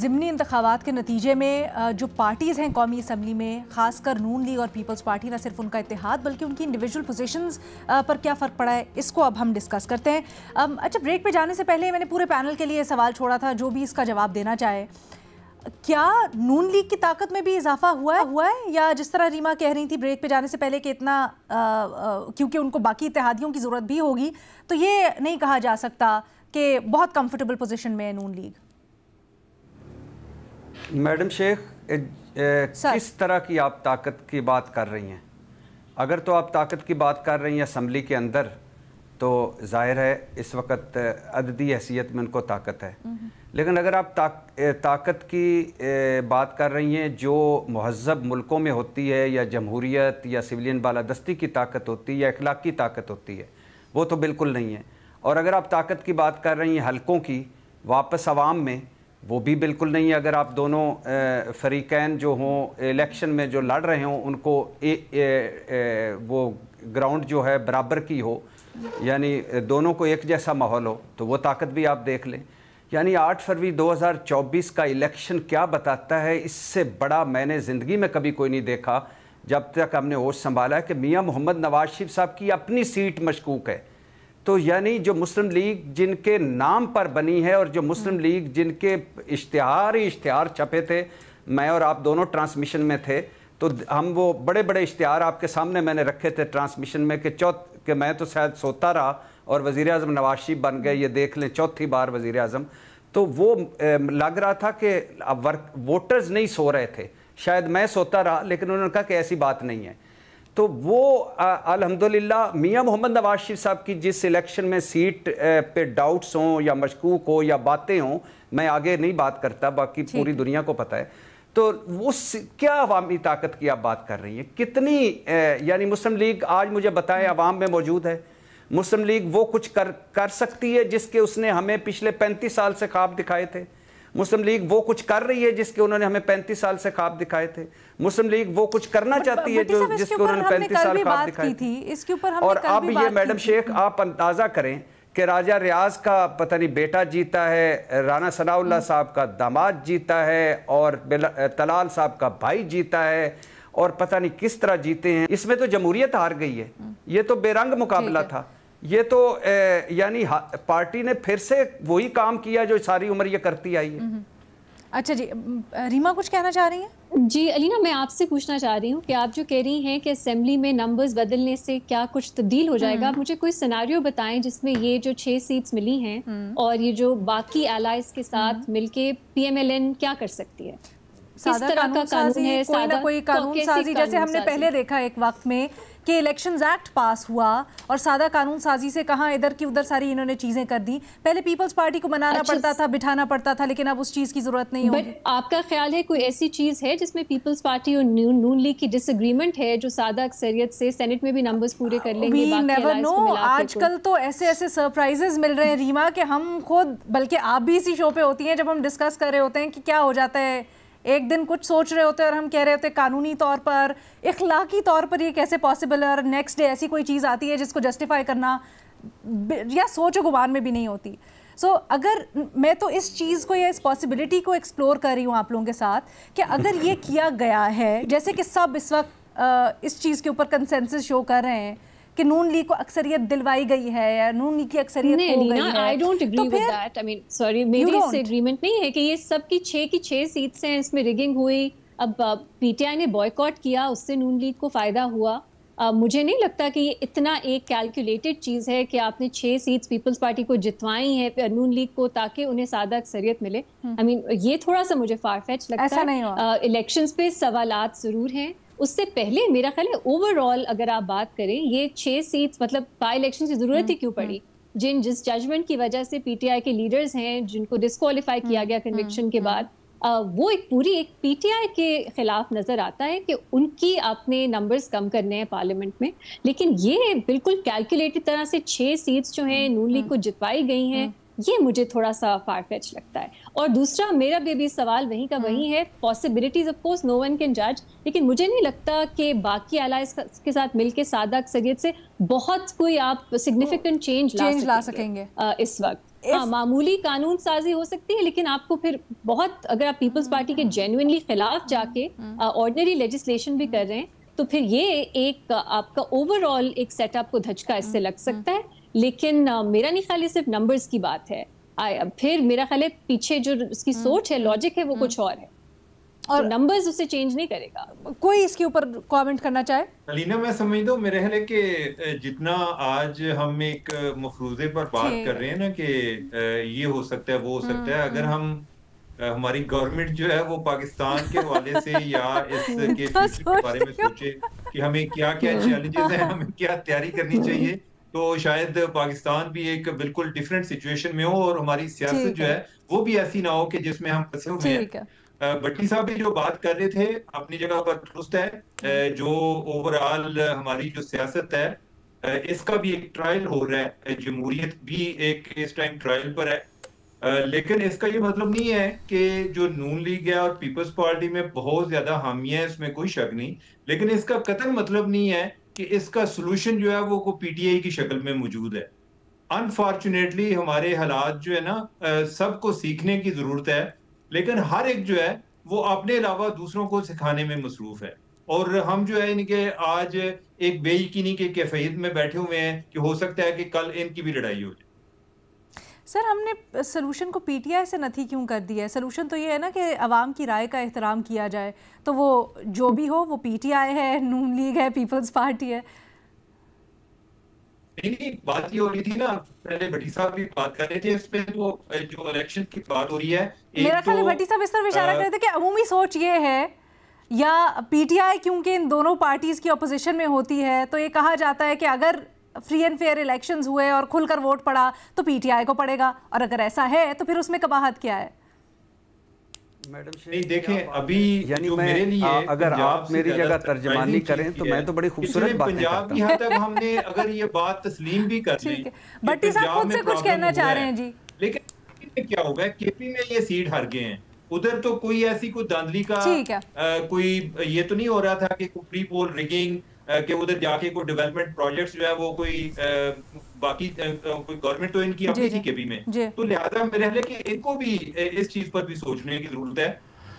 ज़िमनी इंतखाबात के नतीजे में जो पार्टीज़ हैं कौमी असम्बली में, ख़ासकर नून लीग और पीपल्स पार्टी, न सिर्फ उनका इत्तेहाद बल्कि उनकी इंडिविजुअल पोजीशंस पर क्या फ़र्क पड़ा है, इसको अब हम डिस्कस करते हैं। अच्छा, ब्रेक पे जाने से पहले मैंने पूरे पैनल के लिए सवाल छोड़ा था, जो भी इसका जवाब देना चाहे। क्या नून लीग की ताकत में भी इजाफा हुआ है या जिस तरह रीमा कह रही थी ब्रेक पे जाने से पहले कि इतना क्योंकि उनको बाकी इत्तेहादियों की ज़रूरत भी होगी, तो ये नहीं कहा जा सकता कि बहुत कंफर्टेबल पोजीशन में है नून लीग? मैडम शेख, किस तरह की आप ताकत की बात कर रही हैं? अगर तो आप ताकत की बात कर रही हैं असम्बली के अंदर, तो जाहिर है इस वक्त अददी हैसियत में उनको ताकत है। लेकिन अगर आप ताकत की बात कर रही हैं जो महज़ब मुल्कों में होती है, या जमहूरियत या सिविलियन बालादस्ती की ताकत होती है या अखलाकी ताकत होती है, वो तो बिल्कुल नहीं है। और अगर आप ताकत की बात कर रही हैं हलकों की वापस आवाम में, वो भी बिल्कुल नहीं है। अगर आप दोनों फरीकैन जो हों इलेक्शन में जो लड़ रहे हों, उनको वो ग्राउंड जो है बराबर की हो, यानी दोनों को एक जैसा माहौल हो, तो वो ताकत भी आप देख लें। यानी 8 फरवरी 2024 का इलेक्शन क्या बताता है, इससे बड़ा मैंने ज़िंदगी में कभी कोई नहीं देखा जब तक हमने होश संभाला है कि मियाँ मोहम्मद नवाज शरीफ साहब की अपनी सीट मशकूक है। तो यानी जो मुस्लिम लीग जिनके नाम पर बनी है और जो मुस्लिम लीग जिनके इश्तिहार छपे थे, मैं और आप दोनों ट्रांसमिशन में थे, तो हम वो बड़े बड़े इश्तिहार आपके सामने मैंने रखे थे ट्रांसमिशन में कि मैं तो शायद सोता रहा और वज़ीर आज़म नवाज शरीफ बन गए, ये देख लें चौथी बार वज़ीर आज़म। तो वो लग रहा था कि वोटर्स नहीं सो रहे थे, शायद मैं सोता रहा, लेकिन उन्होंने कहा कि ऐसी बात नहीं है। तो वो अल्हम्दुलिल्लाह मियाँ मोहम्मद नवाज शरीफ साहब की जिस इलेक्शन में सीट पे डाउट्स हों या मशकूक हो या बातें हों, मैं आगे नहीं बात करता, बाकी पूरी दुनिया को पता है। तो उस क्या अवामी ताकत की आप बात कर रही हैं? कितनी यानी मुस्लिम लीग आज मुझे बताएं अवाम में मौजूद है? मुस्लिम लीग वो कुछ कर सकती है जिसके उसने हमें पिछले 35 साल से ख्वाब दिखाए थे? मुस्लिम लीग वो कुछ कर रही है जिसके उन्होंने हमें 35 साल से ख्वाब दिखाए थे? मुस्लिम लीग वो कुछ करना चाहती है जो जिसके उन्होंने 35 साल ख्वाब दिखाए थे? इसके ऊपर और अब ये मैडम शेख आप अंदाजा करें कि राजा रियाज का पता नहीं बेटा जीता है, राना सनाउल्लाह साहब का दामाद जीता है, और तलाल साहब का भाई जीता है, और पता नहीं किस तरह जीते हैं। इसमें तो जमहूरियत हार गई है। ये तो बेरंग मुकाबला था। ये तो यानी पार्टी ने फिर से वही काम किया जो सारी उम्र ये करती आई है। अच्छा जी, रीमा कुछ कहना चाह रही हैं? जी अलीना, मैं आपसे पूछना चाह रही हूँ कि आप जो कह रही हैं कि असेंबली में नंबर्स बदलने से क्या कुछ तब्दील हो जाएगा, आप मुझे कोई सिनेरियो बताएं जिसमें ये जो 6 सीट्स मिली हैं और ये जो बाकी एलाइज के साथ मिलके PMLN क्या कर सकती है? किस तरह का कानून है? कोई ना कोई कानून साजी, जैसे हमने पहले देखा एक वक्त में कि इलेक्शंस एक्ट पास हुआ और सादा कानून साजी से कहाँ इधर की उधर सारी इन्होंने चीजें कर दी। पहले पीपल्स पार्टी को मनाना पड़ता था, बिठाना पड़ता था, लेकिन अब उस चीज की जरूरत नहीं होगी। आपका ख्याल है कोई ऐसी चीज है जिसमें पीपल्स पार्टी और नून लीग की डिसएग्रीमेंट है जो सादा अक्सरियत से सेनेट में भी नंबर्स पूरे कर लेंगे? We never know. आजकल तो ऐसे ऐसे सरप्राइजेस मिल रहे हैं रीमा कि हम खुद, बल्कि आप भी इसी शो पे होती हैं जब हम डिस्कस कर रहे होते हैं कि क्या हो जाता है, एक दिन कुछ सोच रहे होते हैं और हम कह रहे होते हैं कानूनी तौर पर, इखलाकी तौर पर ये कैसे पॉसिबल है, और नेक्स्ट डे ऐसी कोई चीज़ आती है जिसको जस्टिफाई करना या सोचो गुमान में भी नहीं होती। सो अगर मैं तो इस चीज़ को या इस पॉसिबिलिटी को एक्सप्लोर कर रही हूँ आप लोगों के साथ कि अगर ये किया गया है, जैसे कि सब इस वक्त इस चीज़ के ऊपर कंसेंसस शो कर रहे हैं कि नून लीग को अक्सरियत दिलवाई गई है या नून लीग की अक्सरियत हो गई है। I don't agree with that. I mean, sorry, मेरी इससे एग्रीमेंट नहीं है कि ये सब की 6 सीट्स हैं, इसमें रिगिंग हुई। अब PTI ने बॉयकॉट किया, उससे नून लीग को फायदा हुआ। मुझे नहीं लगता कि ये इतना एक कैलकुलेटेड चीज़ है कि आपने 6 सीट्स पीपल्स पार्टी को जितवाई है नून लीग को ताकि उन्हें सादा अक्सरियत मिले। I mean, ये थोड़ा सा मुझे फारफेच लगता है। इलेक्शंस पे सवालात ज़रूर हैं। उससे पहले मेरा ख्याल है ओवरऑल अगर आप बात करें, ये 6 सीट्स मतलब बाई इलेक्शन की जरूरत ही क्यों पड़ी? जिस जजमेंट की वजह से PTI के लीडर्स हैं जिनको डिस्क्वालीफाई किया गया कन्विक्शन के बाद, वो एक PTI के खिलाफ नजर आता है कि उनकी अपने नंबर्स कम करने हैं पार्लियामेंट में। लेकिन ये बिल्कुल कैलकुलेटेड तरह से 6 सीट्स जो हैं नून लीग को जितवाई गई हैं, ये मुझे थोड़ा सा फारफेच लगता है। और दूसरा मेरा भी सवाल वहीं का वहीं है, possibilities of course no one can जज, लेकिन मुझे नहीं लगता कि बाकी अलायंस के साथ मिलके सादा अक्सरियत से बहुत कोई आप सिग्निफिकेंट चेंज ला सकेंगे इस वक्त। मामूली कानून साजी हो सकती है, लेकिन आपको फिर बहुत, अगर आप पीपल्स पार्टी के जेन्युइनली खिलाफ जाके ऑर्डिनरी लेजिस्लेशन भी कर रहे हैं, तो फिर ये एक आपका ओवरऑल एक सेटअप को धचका इससे लग सकता है। लेकिन मेरा नहीं ख्याल ये सिर्फ नंबर्स की बात है, फिर मेरा ख्याल है पीछे जो उसकी सोच है, लॉजिक है, वो कुछ और है, और नंबर्स उसे चेंज नहीं करेगा। कोई इसके ऊपर कमेंट करना चाहे? अलीना, मैं समझता हूँ, मेरे ख्याल है कि जितना आज हम एक मफरूजे पर बात कर रहे हैं ना कि ये हो सकता है, वो हो सकता है, अगर हम हमारी गवर्नमेंट जो है वो पाकिस्तान के हवाले से या इस के फ्यूचर के बारे में सोचे कि हमें क्या क्या चैलेंजेस हैं, हमें क्या तैयारी करनी चाहिए, तो शायद पाकिस्तान भी एक बिल्कुल डिफरेंट सिचुएशन में हो और हमारी सियासत जो है वो भी ऐसी ना हो कि जिसमें हम फंसे हुए हैं। भट्टी साहब भी जो बात कर रहे थे अपनी जगह पर दुरुस्त है। जो ओवरऑल हमारी जो सियासत है इसका भी एक ट्रायल हो रहा है, जमहूरियत भी एक इस टाइम ट्रायल पर है। लेकिन इसका ये मतलब नहीं है कि जो नून लीग है और पीपल्स पार्टी में बहुत ज्यादा हामियां है, इसमें कोई शक नहीं, लेकिन इसका कतई मतलब नहीं है कि इसका सोल्यूशन जो है वो पीटीआई की शक्ल में मौजूद है। अनफॉर्चुनेटली हमारे हालात जो है ना, सबको सीखने की जरूरत है, लेकिन हर एक जो है वो अपने अलावा दूसरों को सिखाने में मसरूफ है। और हम जो है इनके आज एक बेयकीनी के कैफियत में बैठे हुए हैं कि हो सकता है कि कल इनकी भी लड़ाई हो जाए। सर, हमने सोल्यूशन को पीटीआई से नथी क्यों कर दिया है? सोल्यूशन तो ये है ना कि अवाम की राय का एहतराम किया जाए, तो वो जो भी हो, वो पीटीआई है, नून लीग है, पीपल्स पार्टी है। नहीं, बात ये हो रही थी ना, पहले भट्टी साहब भी बात कर रहे थे इस पे, वो जो इलेक्शन की बात हो रही है, मेरा ख्याल है भट्टी साहब इस तरफ इशारा कर रहे थे कि अमूमी सोच ये है, या पीटीआई क्योंकि इन दोनों पार्टीज की अपोजिशन में होती है, तो ये कहा जाता है कि अगर फ्री एंड फेयर इलेक्शंस हुए और खुलकर वोट पड़ा तो पीटीआई को पड़ेगा, और अगर ऐसा है तो फिर उसमें कबाहत क्या है? मैडम नहीं, देखें, अभी यानी मेरे लिए अगर आप मेरी जगह तर्जमानी करें तो मैं तो बड़ी खूबसूरत बातें करता हूं। पंजाब यहाँ तक हमने अगर ये बात तस्लीम भी कर ली, भट्टी साहब खुद से कुछ कहना चाह रहे हैं जी, लेकिन क्या होगा, केपी में ये सीट हार गए हैं, उधर तो कोई ऐसी कोई धांधली का कोई ये तो नहीं हो रहा था कि प्री पोल रिगिंग कि उधर जाके कोई डेवलपमेंट प्रोजेक्ट्स जो है वो कोई बाकी कोई गवर्नमेंट तो इनकी अपनी थी केपी में, तो लिहाजा मेरे ख्याल है कि इनको भी इस चीज पर भी सोचने की जरूरत है।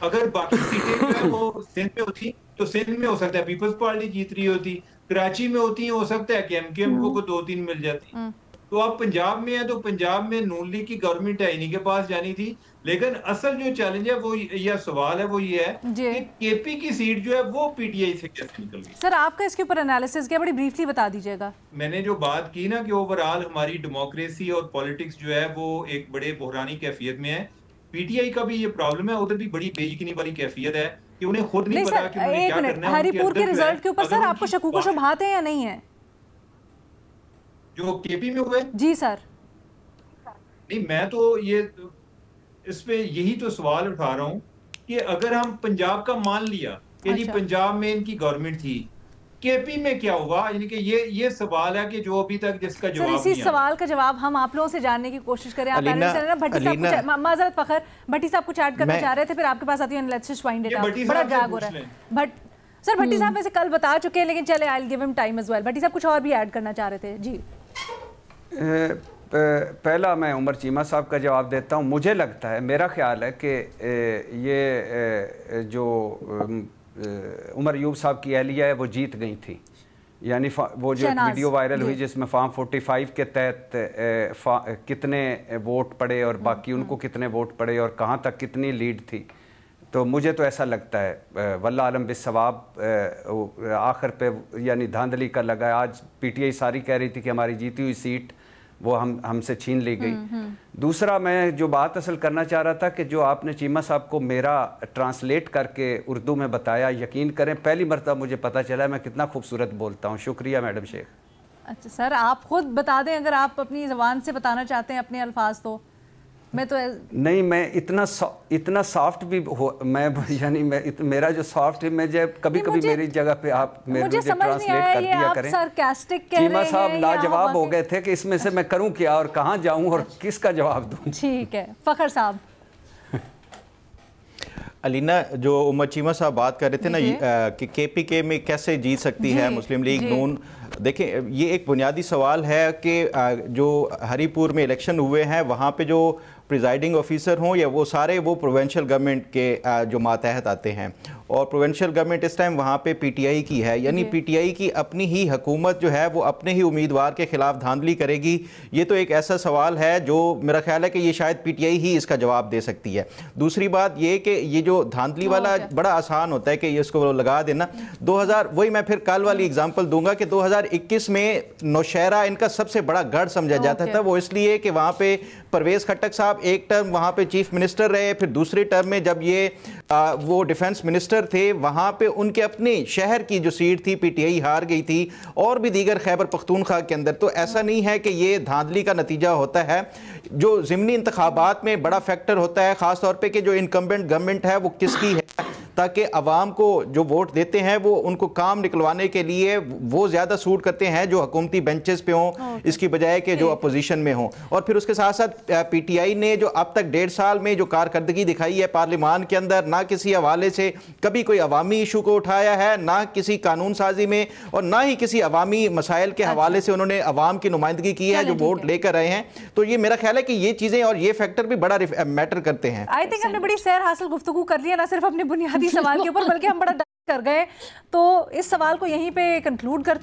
अगर बाकी सीटें जो है वो सिंध में होती तो सिंध में हो सकता है पीपल्स पार्टी जीत रही होती, कराची में होती हो सकता है कि एमकेएम को 2-3 मिल जाती। तो अब पंजाब में है तो पंजाब में नून लीग की गवर्नमेंट है, इन्हीं के पास जानी थी। लेकिन असल जो चैलेंज है वो या सवाल है वो ये है कि केपी की सीट जो है वो पीटीआई से कैसे निकल गई। सर, आपका इसके ऊपर एनालिसिस क्या, बड़ी ब्रीफली बता दीजिएगा। मैंने जो बात की ना कि ओवरऑल हमारी डेमोक्रेसी और पॉलिटिक्स जो है वो एक बड़े बहरानी कैफियत में है। पीटीआई का भी ये प्रॉब्लम है, उधर भी बड़ी बेयकीनी वाली कैफियत है कि उन्हें खुद नहीं पता कि उन्हें क्या करना है। हरिपुर के रिजल्ट के ऊपर सर आपको शकूक शुबहात है या नहीं है जो केपी में हुए? जी सर। नहीं, मैं तो ये इस पे यही तो सवाल उठा रहा हूँ कि अगर हम पंजाब का मान लिया कि जी पंजाब में इनकी गवर्नमेंट थी, केपी में क्या हुआ, यानी कि ये सवाल है कि जो अभी तक जिसका जवाब इसी सवाल का जवाब हम आप लोगों से जानने की कोशिश करें। आप भट्टी साहब माजरत फखर, भट्टी साहब कुछ ऐड करना चाह रहे थे, फिर आपके पास आती है। Let's just wind it up, बड़ा ड्रैग हो रहा है। सर, भट्टी साहब वैसे कल बता चुके हैं, लेकिन चले I will give him time as well. Bhatti साहब कुछ और भी ऐड करना चाह रहे थे जी। पहला मैं उमर चीमा साहब का जवाब देता हूँ। मुझे लगता है, मेरा ख्याल है कि ये जो उमर यूब साहब की एहलिया है वो जीत गई थी, यानी वो जो वीडियो वायरल हुई जिसमें फॉर्म 45 के तहत कितने वोट पड़े और बाकी उनको कितने वोट पड़े और कहाँ तक कितनी लीड थी, तो मुझे तो ऐसा लगता है वल्लाह आलम बिस्सवाब आखिर पे यानी धांधली का लगा। आज पीटीआई सारी कह रही थी कि हमारी जीती हुई सीट वो हमसे छीन ली गई। दूसरा, मैं जो बात असल करना चाह रहा था कि जो आपने चीमा साहब को मेरा ट्रांसलेट करके उर्दू में बताया, यकीन करें पहली मरतबा मुझे पता चला मैं कितना खूबसूरत बोलता हूँ। शुक्रिया मैडम शेख। अच्छा सर, आप खुद बता दें अगर आप अपनी ज़बान से बताना चाहते हैं अपने अल्फाज, तो मैं तो नहीं, मैं इतना सॉफ्ट भी हो, मैं यानी मेरा जो सॉफ्ट है, मैं जब कभी मेरी जगह पे आप मुझे ट्रांसलेट कर दिया करें। चीमा साहब लाजवाब हो गए थे कि इसमें से मैं करूं क्या और कहां जाऊं और किसका जवाब दूं। ठीक है, फखर साहब। अलीना, जो उमर चीमा साहब बात कर रहे थे ना कि KPK में कैसे जीत सकती है मुस्लिम लीग नून, देखें ये एक बुनियादी सवाल है कि जो हरीपुर में इलेक्शन हुए हैं वहाँ पे जो प्रिजाइडिंग ऑफिसर हों या वो सारे वो प्रोविंशियल गवर्नमेंट के जो मातहत आते हैं, और प्रोविंशियल गवर्नमेंट इस टाइम वहाँ पे PTI की है, यानी PTI की अपनी ही हुकूमत जो है वो अपने ही उम्मीदवार के खिलाफ धांधली करेगी। ये तो एक ऐसा सवाल है जो मेरा ख्याल है कि ये शायद PTI ही इसका जवाब दे सकती है। दूसरी बात ये कि ये जो धांधली वाला बड़ा आसान होता है कि ये इसको लगा देना। 2000 वही मैं फिर कल वाली एग्जाम्पल दूंगा कि 2021 में नौशहरा इनका सबसे बड़ा गढ़ समझा जाता था, वो इसलिए कि वहाँ पे परवेज़ खट्टक साहब एक टर्म वहाँ पे चीफ मिनिस्टर रहे, फिर दूसरे टर्म में जब ये वो डिफेंस मिनिस्टर थे वहाँ पे उनके अपने शहर की जो सीट थी PTI हार गई थी, और भी दीगर खैबर पख्तूनख्वा के अंदर। तो ऐसा नहीं है कि ये धांधली का नतीजा होता है। जो ज़िमनी इंतखाबात में बड़ा फैक्टर होता है ख़ास तौर पे कि जो इनकम्बेंट गवर्नमेंट है वो किसकी है, ताकि अवाम को जो वोट देते हैं वो उनको काम निकलवाने के लिए वो ज़्यादा सूट करते हैं जो हुकूमती बेंचेस पे हों, इसकी बजाय कि जो अपोजिशन में हों। और फिर उसके साथ साथ PTI ने जो अब तक 1.5 साल में जो कारकर्दगी दिखाई है पार्लियामान के अंदर, ना किसी हवाले से कभी कोई अवामी इशू को उठाया है, ना किसी कानून साजी में, और ना ही किसी अवामी मसाइल के हवाले से उन्होंने अवाम की नुमाइंदगी की है जो वोट लेकर आए हैं। तो ये मेरा ख्याल है कि ये चीज़ें और ये फैक्टर भी बड़ा मैटर करते हैं। आई थिंक हमने बड़ी सैर हासिल गुफ्तगू कर ली है, ना सिर्फ अपने बुनियादी सवाल के ऊपर बल्कि हम बड़ा कर गए। तो इस सवाल को यहीं पे कंक्लूड करते हैं।